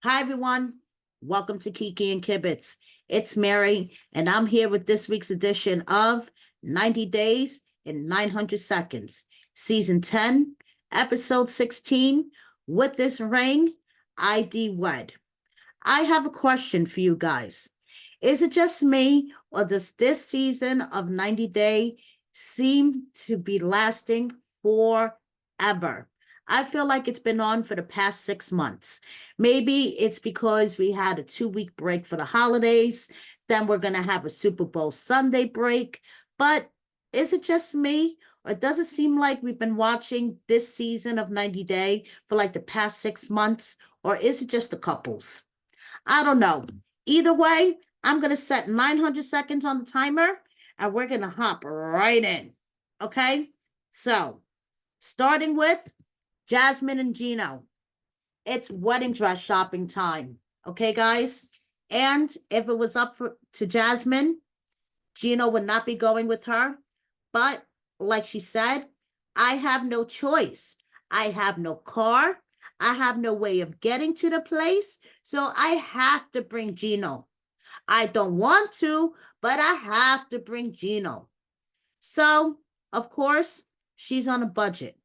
Hi, everyone. Welcome to Kiki and Kibitz. It's Mary, and I'm here with this week's edition of 90 Days in 900 Seconds, Season 10, Episode 16. With this ring, ID wed. I have a question for you guys. Is it just me, or does this season of 90 Day seem to be lasting forever? I feel like it's been on for the past 6 months. Maybe it's because we had a 2 week break for the holidays. Then we're going to have a Super Bowl Sunday break. But is it just me? Or does it seem like we've been watching this season of 90 Day for like the past 6 months? Or is it just the couples? I don't know. Either way, I'm going to set 900 seconds on the timer and we're going to hop right in. Okay? So, starting with Jasmine and Gino. It's wedding dress shopping time. Okay, guys? And if it was to Jasmine, Gino would not be going with her. But like she said, I have no choice. I have no car. I have no way of getting to the place. So I have to bring Gino. I don't want to, but I have to bring Gino. So, of course, she's on a budget.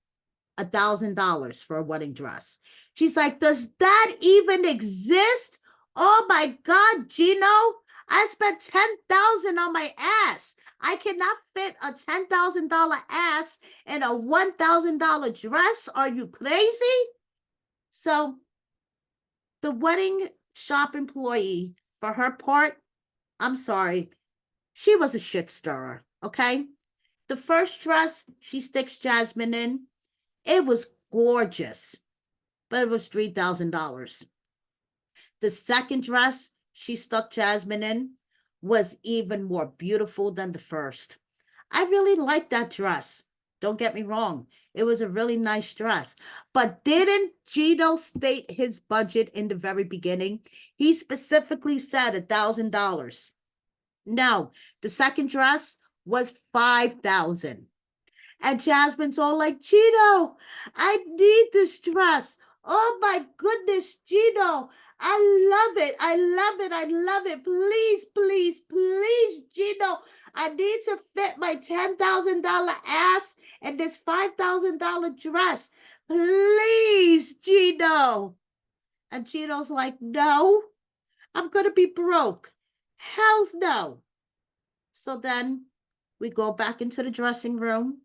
$1,000 for a wedding dress. She's like, does that even exist? Oh my God, Gino, I spent 10,000 on my ass. I cannot fit a $10,000 ass in a $1,000 dress. Are you crazy? So the wedding shop employee, for her part, I'm sorry, she was a shit stirrer, okay? The first dress she sticks Jasmine in, it was gorgeous, but it was $3,000. The second dress she stuck Jasmine in was even more beautiful than the first. I really liked that dress. Don't get me wrong. It was a really nice dress. But didn't Gino state his budget in the very beginning? He specifically said $1,000. No, the second dress was 5,000. And Jasmine's all like, Gino, I need this dress. Oh my goodness, Gino. I love it. I love it. I love it. Please, please, please, Gino. I need to fit my $10,000 ass in this $5,000 dress. Please, Gino. And Gino's like, no, I'm going to be broke. Hell's no. So then we go back into the dressing room.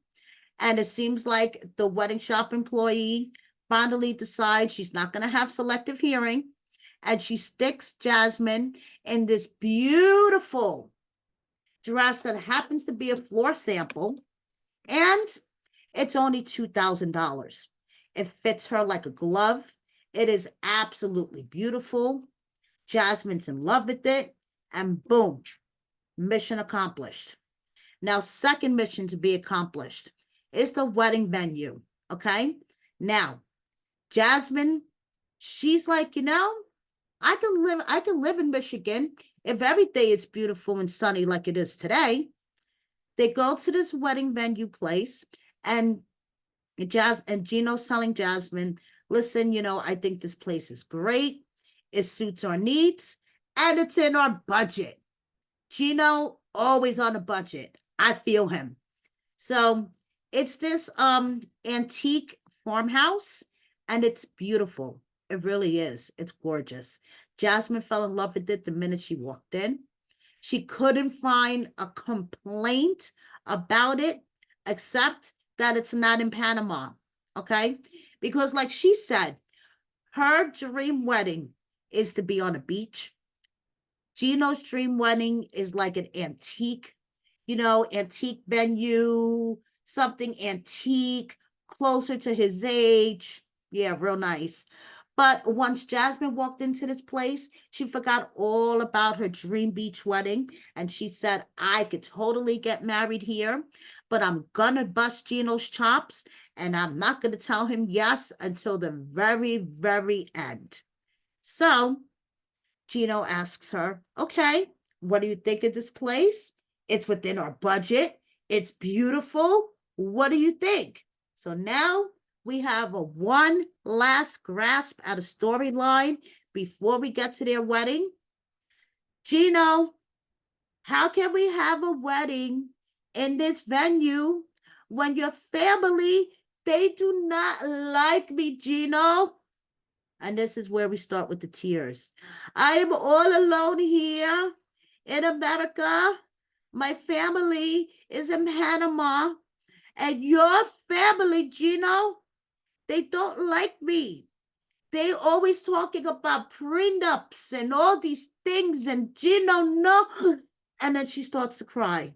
And it seems like the wedding shop employee finally decides she's not going to have selective hearing. And she sticks Jasmine in this beautiful dress that happens to be a floor sample. And it's only $2,000. It fits her like a glove. It is absolutely beautiful. Jasmine's in love with it. And boom, mission accomplished. Now, second mission to be accomplished is the wedding venue. Okay. Now, Jasmine, she's like, I can live in Michigan if every day it's beautiful and sunny like it is today. They go to this wedding venue place and Gino's telling Jasmine, listen, I think this place is great. It suits our needs and it's in our budget. Gino, always on a budget. I feel him. So it's this antique farmhouse and it's beautiful. It really is. It's gorgeous. Jasmine fell in love with it the minute she walked in. She couldn't find a complaint about it except that it's not in Panama. Okay? Because like she said, her dream wedding is to be on a beach. Gino's dream wedding is like an antique, antique venue, something antique, closer to his age. Yeah, real nice. But once Jasmine walked into this place, she forgot all about her dream beach wedding. And she said, I could totally get married here, but I'm going to bust Gino's chops. And I'm not going to tell him yes until the very, very end. So Gino asks her, okay, what do you think of this place? It's within our budget. It's beautiful. What do you think? So now we have a one last grasp at a storyline before we get to their wedding. Gino, how can we have a wedding in this venue when your family, they do not like me, Gino? And this is where we start with the tears. I am all alone here in America. My family is in Panama. And your family, Gino, they don't like me. They always talking about prenups and all these things. And Gino, no. And then she starts to cry.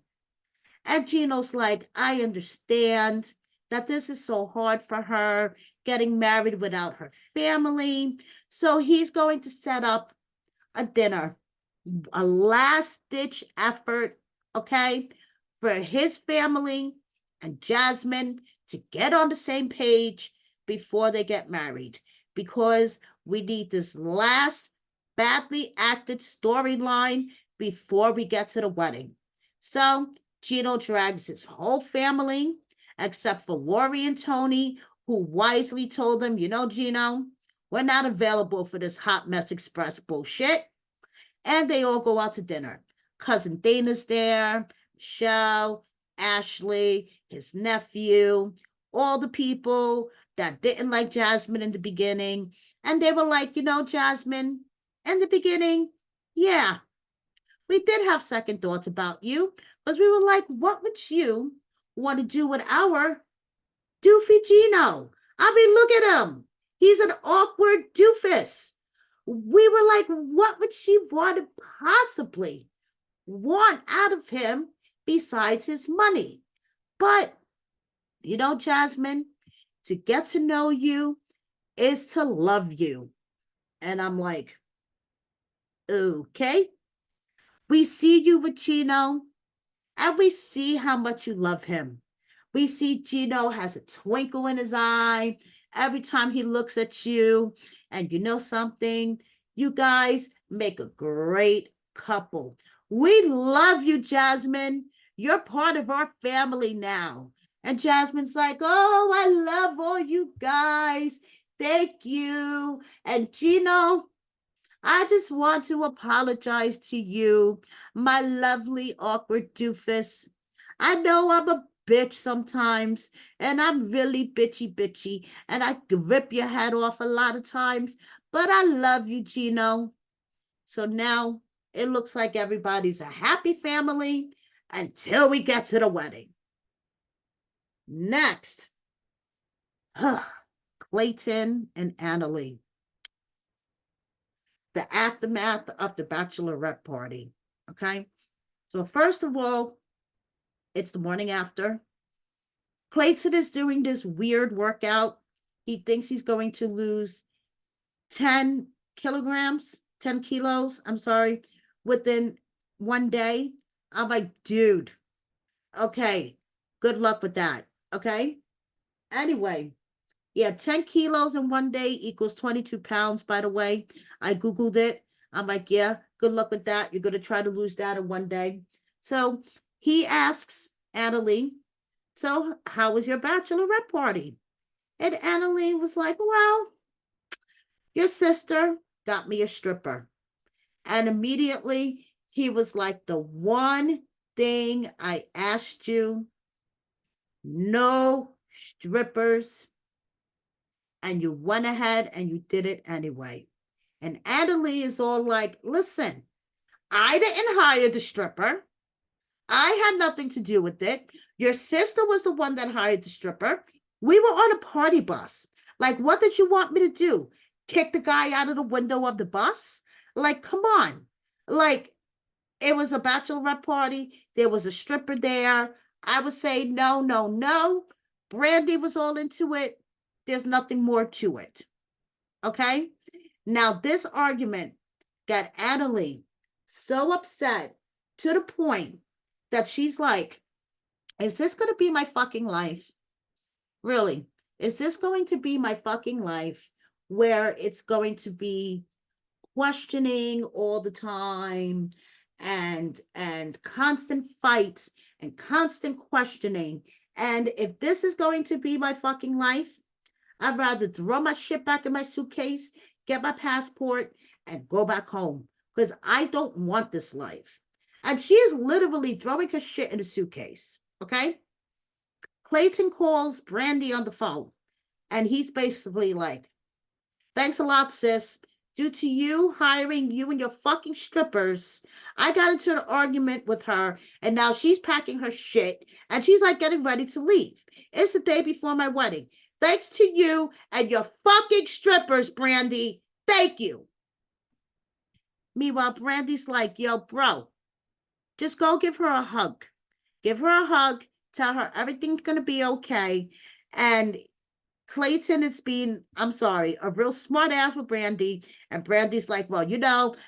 And Gino's like, I understand that this is so hard for her getting married without her family. So he's going to set up a dinner, a last ditch effort, okay, for his family and Jasmine to get on the same page before they get married, because we need this last badly acted storyline before we get to the wedding. So Gino drags his whole family, except for Lori and Tony, who wisely told him, you know, Gino, we're not available for this hot mess express bullshit. And they all go out to dinner. Cousin Dana's there, Michelle, Ashley, his nephew, all the people that didn't like Jasmine in the beginning. And they were like, you know, Jasmine, in the beginning, yeah, we did have second thoughts about you, because we were like, what would you want to do with our doofy Gino? I mean, look at him. He's an awkward doofus. We were like, what would she want to possibly want out of him besides his money? But, you know, Jasmine, to get to know you is to love you. And I'm like, okay. We see you with Gino, and we see how much you love him. We see Gino has a twinkle in his eye every time he looks at you. And you know something? You guys make a great couple. We love you, Jasmine. You're part of our family now. And Jasmine's like, oh, I love all you guys. Thank you. And Gino, I just want to apologize to you, my lovely, awkward doofus. I know I'm a bitch sometimes, and I'm really bitchy, and I rip your head off a lot of times, but I love you, Gino. So now it looks like everybody's a happy family until we get to the wedding. Next, Clayton and Annalie. The aftermath of the bachelorette party. Okay. So, first of all, it's the morning after. Clayton is doing this weird workout. He thinks he's going to lose 10 kilograms, 10 kilos, I'm sorry, within one day. I'm like, dude, okay, good luck with that. Okay. Anyway, yeah, 10 kilos in one day equals 22 pounds, by the way. I Googled it. I'm like, yeah, good luck with that. You're going to try to lose that in one day. So he asks Annalie, so how was your bachelorette party? And Annalie was like, well, your sister got me a stripper. And immediately he was like, the one thing I asked you, no strippers. And you went ahead and you did it anyway. And Annalie is all like, listen, I didn't hire the stripper. I had nothing to do with it. Your sister was the one that hired the stripper. We were on a party bus. Like, what did you want me to do? Kick the guy out of the window of the bus? Like, come on. Like, it was a bachelorette party. There was a stripper there. I would say, no, no, no. Brandy was all into it. There's nothing more to it. Okay? Now, this argument got Annalie so upset to the point that she's like, is this going to be my fucking life? Really? Is this going to be my fucking life where it's going to be questioning all the time and constant fights and constant questioning? And if this is going to be my fucking life, I'd rather throw my shit back in my suitcase, get my passport, and go back home because I don't want this life. And she is literally throwing her shit in a suitcase. Okay. Clayton calls Brandy on the phone, and he's basically like, thanks a lot, sis. Due to you hiring you and your fucking strippers, I got into an argument with her, and now she's packing her shit and she's like getting ready to leave. It's the day before my wedding. Thanks to you and your fucking strippers, Brandy. Thank you. Meanwhile, Brandy's like, yo, bro, just go give her a hug. Give her a hug. Tell her everything's going to be okay. And Clayton is being, I'm sorry, a real smart ass with Brandy. And Brandy's like, well,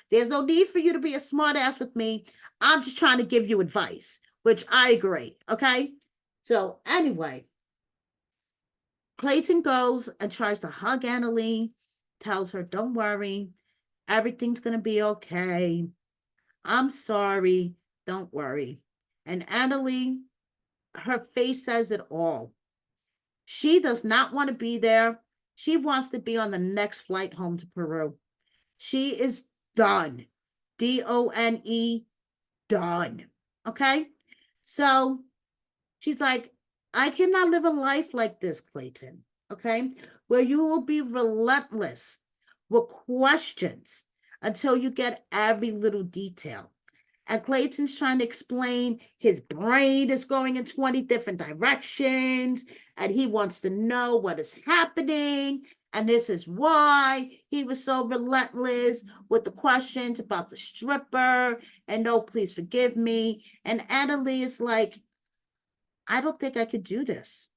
there's no need for you to be a smart ass with me. I'm just trying to give you advice, which I agree. Okay. So, anyway, Clayton goes and tries to hug Annalie, tells her, don't worry, everything's going to be okay. I'm sorry. Don't worry. And Annalie, her face says it all. She does not want to be there. She wants to be on the next flight home to Peru. She is done. DONE, done. Okay? So she's like, I cannot live a life like this, Clayton. Okay? Where you will be relentless with questions until you get every little detail. And Clayton's trying to explain his brain is going in 20 different directions, and he wants to know what is happening. And this is why he was so relentless with the questions about the stripper and no, please forgive me. And Annalie is like, I don't think I could do this.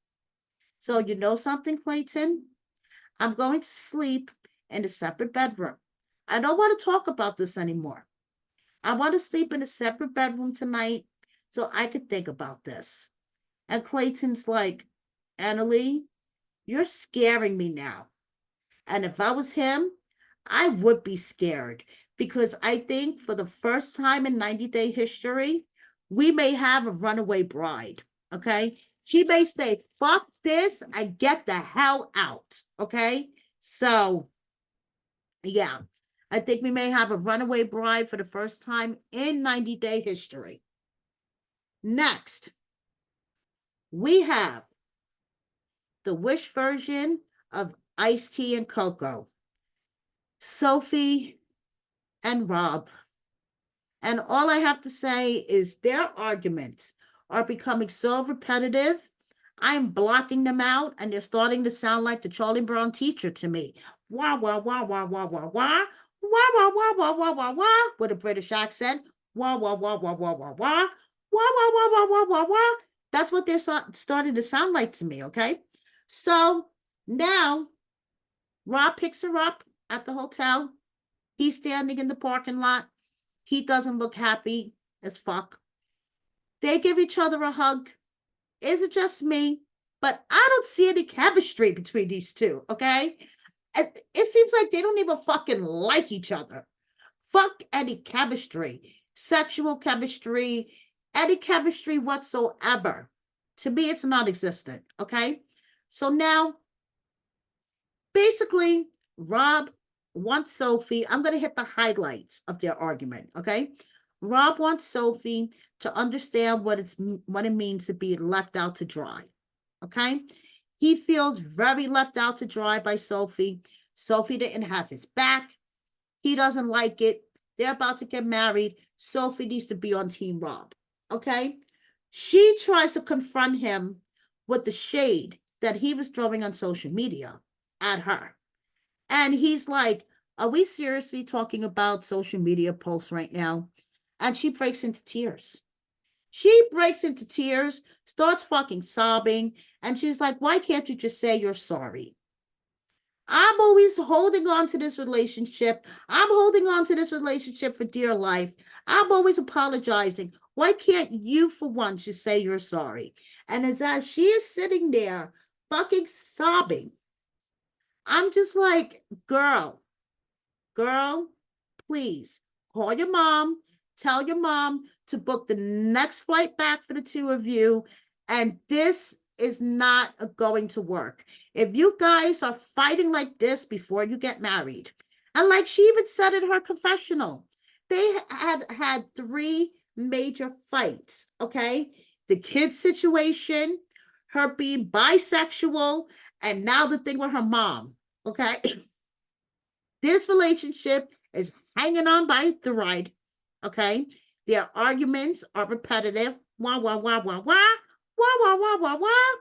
So, you know something, Clayton? I'm going to sleep in a separate bedroom. I don't want to talk about this anymore. I want to sleep in a separate bedroom tonight so I could think about this. And Clayton's like, Annalie, you're scaring me now. And if I was him, I would be scared because I think for the first time in 90-day history, we may have a runaway bride. Okay. She may say, fuck this and get the hell out. Okay. So, yeah, I think we may have a runaway bride for the first time in 90-day history. Next, we have the Wish version of Iced Tea and Cocoa, Sophie and Rob. And all I have to say is their arguments are becoming so repetitive. I'm blocking them out and they're starting to sound like the Charlie Brown teacher to me. Wah, wah, wah, wah, wah, wah, wah. Wah, wah, wah, wah, wah, wah, wah, with a British accent. Wah, wah, wah, wah, wah, wah, wah. Wah, wah, wah, wah, wah, wah, wah. That's what they're starting to sound like to me, okay? So now Rob picks her up at the hotel. He's standing in the parking lot. He doesn't look happy as fuck. They give each other a hug. Is it just me? But I don't see any chemistry between these two, okay? It seems like they don't even fucking like each other. Fuck any chemistry, sexual chemistry, any chemistry whatsoever. To me, it's non existent, okay? So now, basically, Rob wants Sophie. I'm going to hit the highlights of their argument, okay? Rob wants Sophie to understand what it means to be left out to dry. Okay? He feels very left out to dry by Sophie. Sophie didn't have his back. He doesn't like it. They're about to get married. Sophie needs to be on Team Rob. Okay? She tries to confront him with the shade that he was throwing on social media at her. And he's like, are we seriously talking about social media posts right now? And she breaks into tears. She breaks into tears, starts fucking sobbing, and she's like, why can't you just say you're sorry? I'm always holding on to this relationship. I'm holding on to this relationship for dear life. I'm always apologizing. Why can't you, for once, just say you're sorry? And as she is sitting there fucking sobbing, I'm just like, girl, please call your mom, tell your mom to book the next flight back for the two of you. And this is not going to work. If you guys are fighting like this before you get married, and like she even said in her confessional, they had 3 major fights, okay? The kid situation, her being bisexual, and now the thing with her mom, okay? This relationship is hanging on by a thread, okay? Their arguments are repetitive. Wah, wah, wah, wah, wah, wah, wah, wah, wah, wah.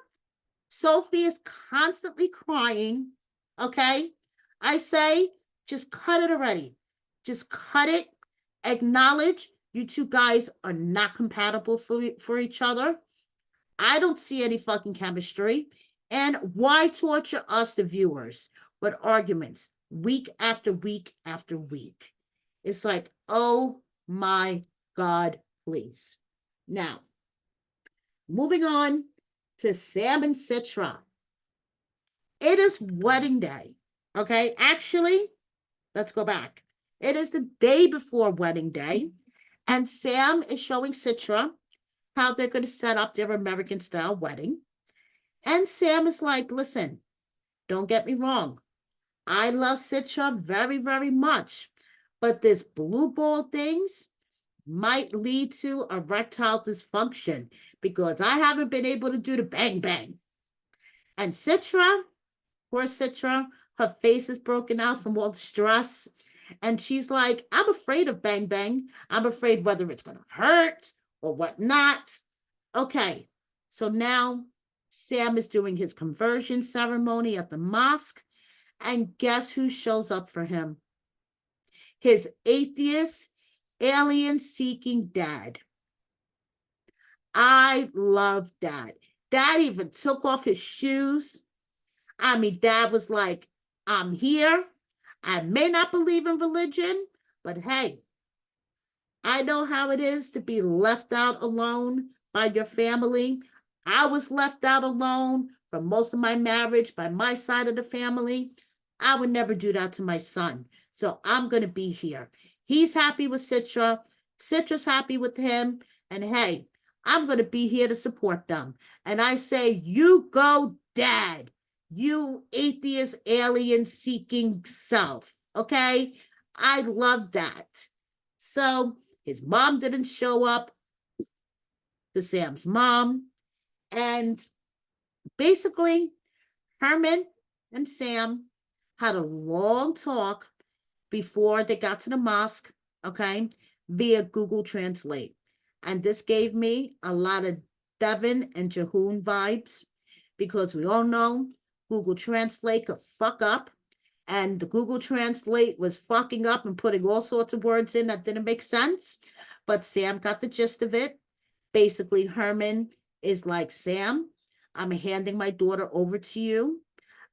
Sophie is constantly crying, okay? I say, just cut it already. Just cut it. Acknowledge you 2 guys are not compatible for each other. I don't see any fucking chemistry. And why torture us, the viewers, with arguments week after week after week? It's like, oh my God, please. Now, moving on to Sam and Citra. It is wedding day. Okay, actually, let's go back. It is the day before wedding day, and Sam is showing Citra how they're going to set up their American style wedding. And Sam is like, listen, don't get me wrong. I love Citra very, very much, but this blue ball things might lead to erectile dysfunction because I haven't been able to do the bang bang. And Citra, poor Citra, her face is broken out from all the stress. And she's like, I'm afraid of bang bang. I'm afraid whether it's going to hurt or whatnot. Okay, so now Sam is doing his conversion ceremony at the mosque. And guess who shows up for him? His atheist, alien-seeking dad. I love Dad. Dad even took off his shoes. I mean, Dad was like, I'm here. I may not believe in religion, but hey, I know how it is to be left out alone by your family. I was left out alone for most of my marriage by my side of the family. I would never do that to my son. So I'm going to be here. He's happy with Citra. Citra's happy with him. And hey, I'm going to be here to support them. And I say, you go, Dad. You atheist, alien seeking self. Okay? I love that. So his mom didn't show up, to Sam's mom. And basically, Herman and Sam had a long talk before they got to the mosque, okay, via Google Translate. And this gave me a lot of Devin and Jehoon vibes because we all know Google Translate could fuck up. And the Google Translate was fucking up and putting all sorts of words in that didn't make sense. But Sam got the gist of it. Basically, Herman is like, Sam, I'm handing my daughter over to you.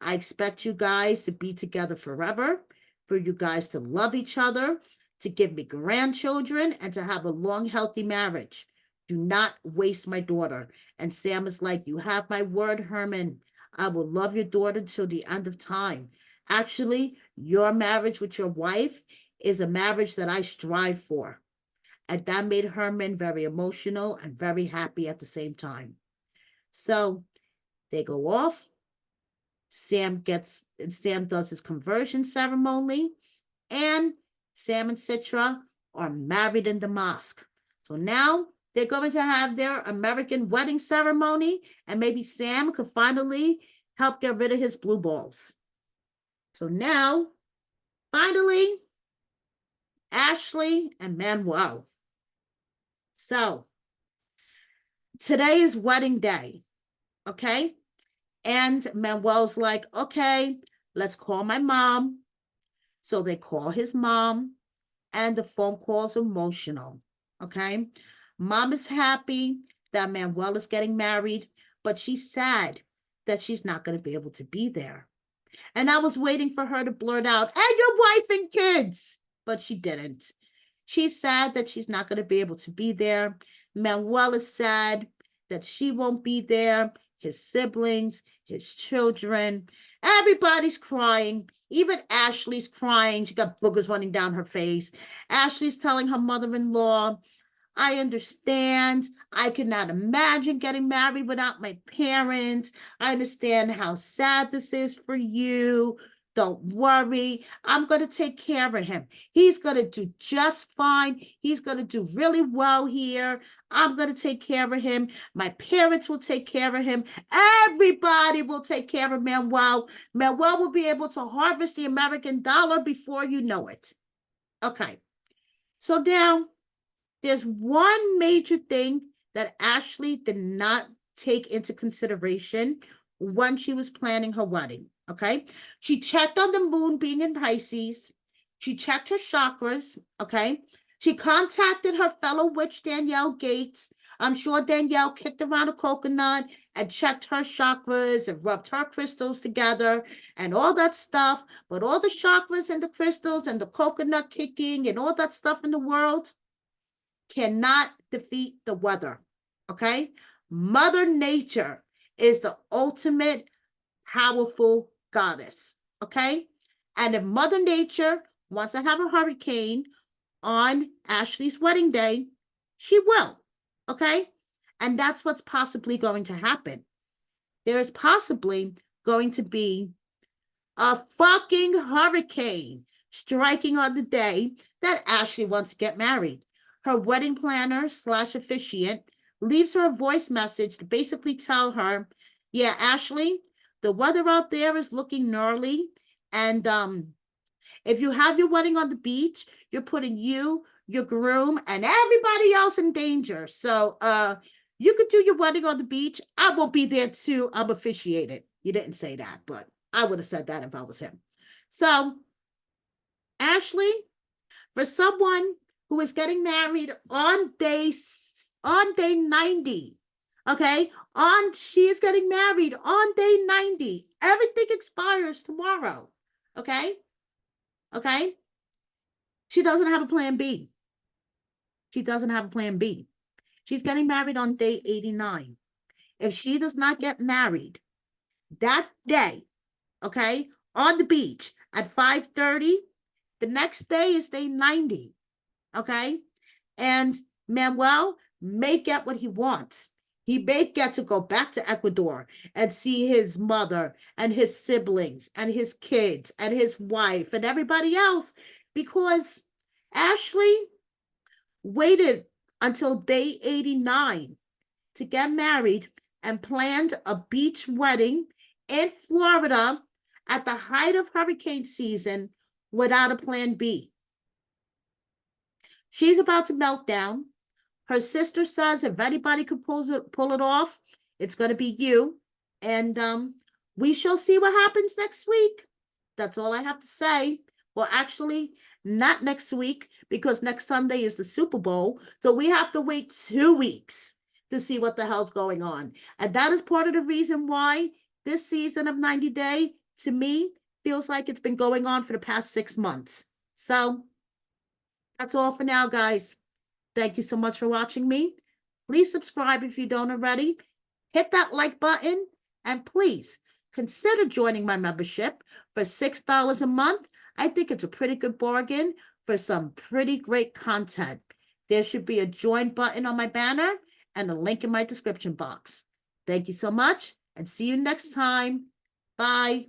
I expect you guys to be together forever, for you guys to love each other, to give me grandchildren, and to have a long, healthy marriage. Do not waste my daughter. And Sam is like, you have my word, Herman. I will love your daughter till the end of time. Actually, your marriage with your wife is a marriage that I strive for. And that made Herman very emotional and very happy at the same time. So they go off. Sam does his conversion ceremony, and Sam and Citra are married in the mosque. So now they're going to have their American wedding ceremony, and maybe Sam could finally help get rid of his blue balls. So now, finally, Ashley and Manuel. So today is wedding day, okay? And Manuel's like, okay, let's call my mom. So they call his mom, and the phone call's emotional, okay? Mom is happy that Manuel is getting married, but she's sad that she's not going to be able to be there. And I was waiting for her to blurt out, and your wife and kids, but she didn't. She's sad that she's not going to be able to be there. Manuel is sad that she won't be there. His siblings, his children, everybody's crying. Even Ashley's crying. She got boogers running down her face. Ashley's telling her mother-in-law, I understand. I cannot imagine getting married without my parents. I understand how sad this is for you. Don't worry. I'm going to take care of him. He's going to do just fine. He's going to do really well here. I'm going to take care of him. My parents will take care of him. Everybody will take care of Manuel. Manuel will be able to harvest the American dollar before you know it. Okay. So now there's one major thing that Ashley did not take into consideration when she was planning her wedding. Okay. She checked on the moon being in Pisces. She checked her chakras. Okay. She contacted her fellow witch, Danielle Gates. I'm sure Danielle kicked around a coconut and checked her chakras and rubbed her crystals together and all that stuff. But all the chakras and the crystals and the coconut kicking and all that stuff in the world cannot defeat the weather. Okay. Mother Nature is the ultimate powerful goddess. Okay. And if Mother Nature wants to have a hurricane on Ashley's wedding day, she will. Okay. And that's what's possibly going to happen. There is possibly going to be a fucking hurricane striking on the day that Ashley wants to get married. Her wedding planner / officiant leaves her a voice message to basically tell her, yeah, Ashley, the weather out there is looking gnarly. And if you have your wedding on the beach, you're putting you, your groom, and everybody else in danger. So you could do your wedding on the beach. I won't be there too. I'm officiated. You didn't say that, but I would have said that if I was him. So Ashley, for someone who is getting married on day 90, okay? She is getting married on day 90. Everything expires tomorrow, okay? Okay? She doesn't have a plan B. She doesn't have a plan B. She's getting married on day 89. If she does not get married that day, okay, on the beach at 5:30, the next day is day 90, okay? And Manuel may get what he wants. He may get to go back to Ecuador and see his mother and his siblings and his kids and his wife and everybody else, because Ashley waited until day 89 to get married and planned a beach wedding in Florida at the height of hurricane season without a plan B. She's about to melt down. Her sister says if anybody could pull it off, it's going to be you. And we shall see what happens next week. That's all I have to say. Well, actually, not next week, because next Sunday is the Super Bowl. So we have to wait 2 weeks to see what the hell's going on. And that is part of the reason why this season of 90 Day, to me, feels like it's been going on for the past 6 months. So that's all for now, guys. Thank you so much for watching me. Please subscribe if you don't already. Hit that like button. And please consider joining my membership for $6 a month. I think it's a pretty good bargain for some pretty great content. There should be a join button on my banner and a link in my description box. Thank you so much and see you next time. Bye.